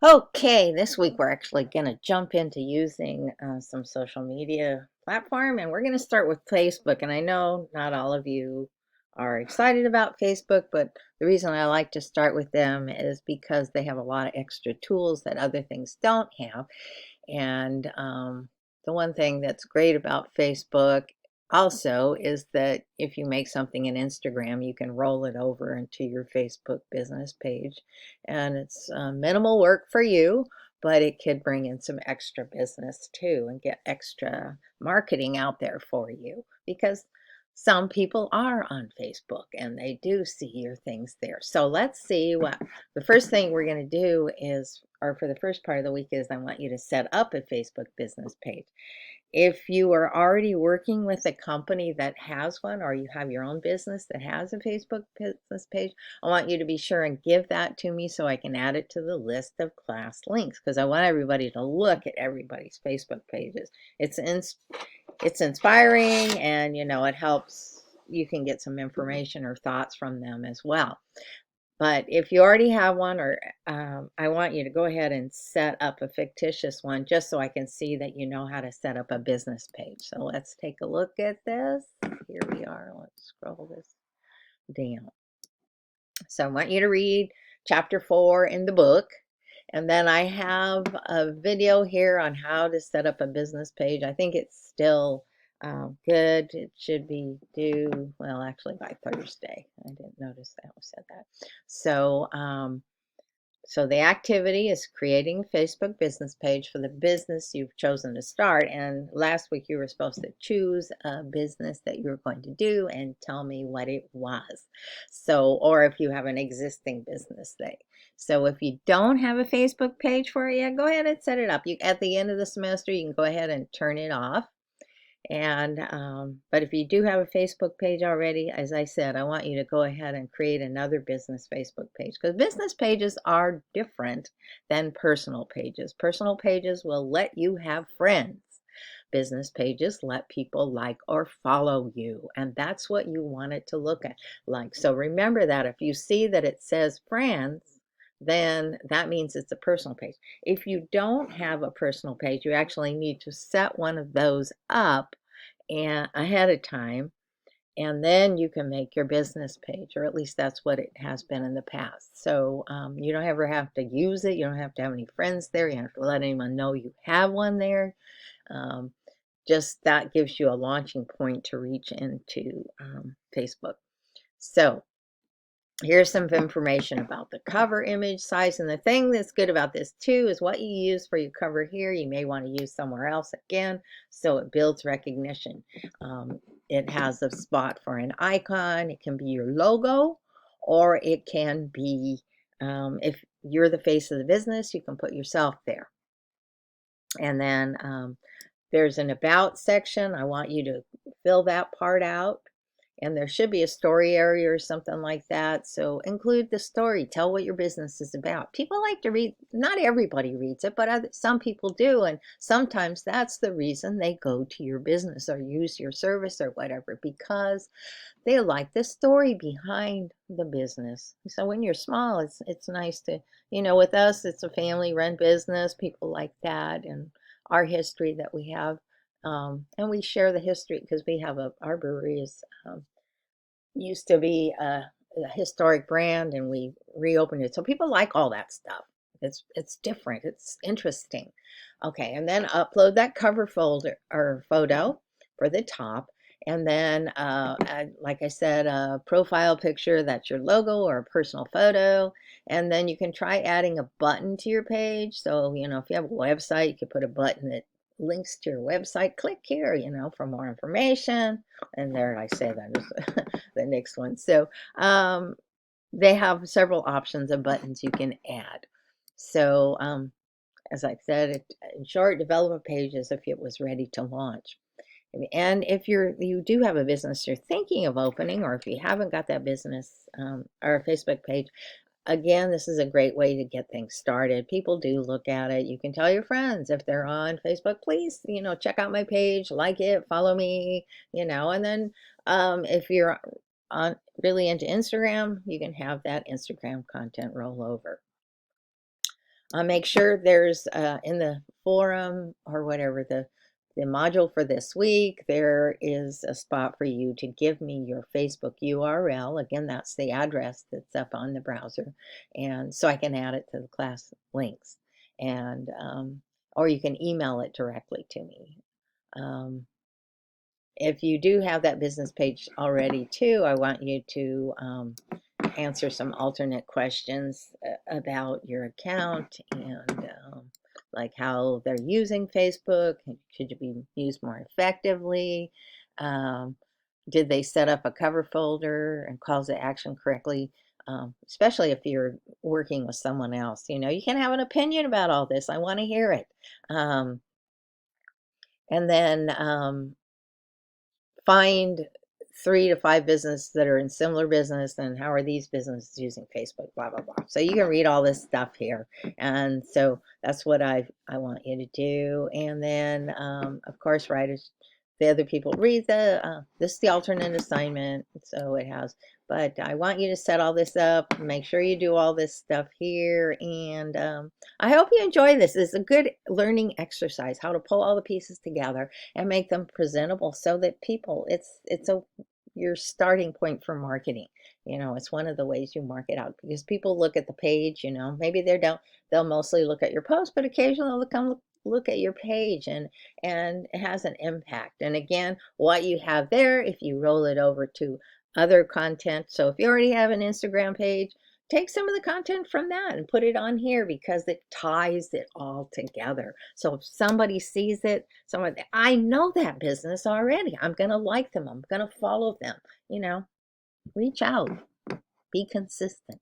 Okay, this week we're actually going to jump into using some social media platform, and we're going to start with Facebook. And I know not all of you are excited about Facebook, but the reason I like to start with them is because they have a lot of extra tools that other things don't have. And the one thing that's great about Facebook also is that if you make something in Instagram, you can roll it over into your Facebook business page. And it's minimal work for you, but it could bring in some extra business too and get extra marketing out there for you because some people are on Facebook and they do see your things there. So let's see what the first thing we're going to do is, or for the first part of the week, is I want you to set up a Facebook business page. If you are already working with a company that has one, or you have your own business that has a Facebook business page, I want you to be sure and give that to me so I can add it to the list of class links, because I want everybody to look at everybody's Facebook pages. It's inspiring, and it helps. You can get some information or thoughts from them as well. But if you already have one, or I want you to go ahead and set up a fictitious one just so I can see that you know how to set up a business page. So let's take a look at this. Here we are. Let's scroll this down. So I want you to read chapter 4 in the book. And then I have a video here on how to set up a business page. I think it's still good. It should be due, well, actually by Thursday. I didn't notice that we said that. So the activity is creating a Facebook business page for the business you've chosen to start. And last week you were supposed to choose a business that you were going to do and tell me what it was. So, or if you have an existing business thing. So if you don't have a Facebook page for it yet, go ahead and set it up. At the end of the semester, you can go ahead and turn it off. And but if you do have a Facebook page already, as I said, I want you to go ahead and create another business Facebook page, because business pages are different than personal pages. Personal pages will let you have friends. Business pages let people like or follow you, and that's what you want it to look at like. So remember that if you see that it says friends, then that means it's a personal page. If you don't have a personal page, you actually need to set one of those up and ahead of time, and then you can make your business page, or at least that's what it has been in the past. So you don't ever have to use it. You don't have to have any friends there. You don't have to let anyone know you have one there. Um, just that gives you a launching point to reach into Facebook. So here's some information about the cover image size. And the thing that's good about this too is what you use for your cover here, you may want to use somewhere else again, so it builds recognition. It has a spot for an icon. It can be your logo, or it can be, if you're the face of the business, you can put yourself there. And then there's an about section. I want you to fill that part out. And there should be a story area or something like that. So include the story. Tell what your business is about. People like to read. Not everybody reads it, but some people do. And sometimes that's the reason they go to your business or use your service or whatever, because they like the story behind the business. So when you're small, it's nice to, with us, it's a family-run business. People like that, and our history that we have. And we share the history because we have our brewery is used to be a historic brand, and we reopened it. So people like all that stuff. It's different. It's interesting. Okay, and then upload that cover folder or photo for the top. And then, like I said, a profile picture, that's your logo or a personal photo. And then you can try adding a button to your page. So, if you have a website, you could put a button that links to your website. Click here, for more information. And there I say that is the next one. So they have several options of buttons you can add. So as I said, in short, develop a page as if it was ready to launch. And if you do have a business you're thinking of opening, or if you haven't got that business or a Facebook page, again, this is a great way to get things started. People do look at it. You can tell your friends if they're on Facebook, please, check out my page, like it, follow me, and then if you're on really into Instagram, you can have that Instagram content roll over. Make sure there's in the forum or whatever, the module for this week, there is a spot for you to give me your Facebook URL. Again, that's the address that's up on the browser, and so I can add it to the class links, and or you can email it directly to me. If you do have that business page already too, I want you to answer some alternate questions about your account, and like how they're using Facebook. Should it be used more effectively? Um, did they set up a cover folder and calls to action correctly? Especially if you're working with someone else, you can have an opinion about all this. I want to hear it. And then find 3 to 5 businesses that are in similar business, and how are these businesses using Facebook, blah blah blah. So you can read all this stuff here, and so that's what I want you to do. And then of course, write as the other people read this is the alternate assignment, so it has, but I want you to set all this up, make sure you do all this stuff here, and I hope you enjoy this. It's a good learning exercise, how to pull all the pieces together and make them presentable so that people, it's a your starting point for marketing. It's one of the ways you market out, because people look at the page, maybe they'll mostly look at your post, but occasionally they'll come look at your page, and it has an impact. And again, what you have there, if you roll it over to other content, so if you already have an Instagram page, take some of the content from that and put it on here, because it ties it all together. So if somebody sees it, I know that business already, I'm going to like them, I'm going to follow them. Reach out, be consistent.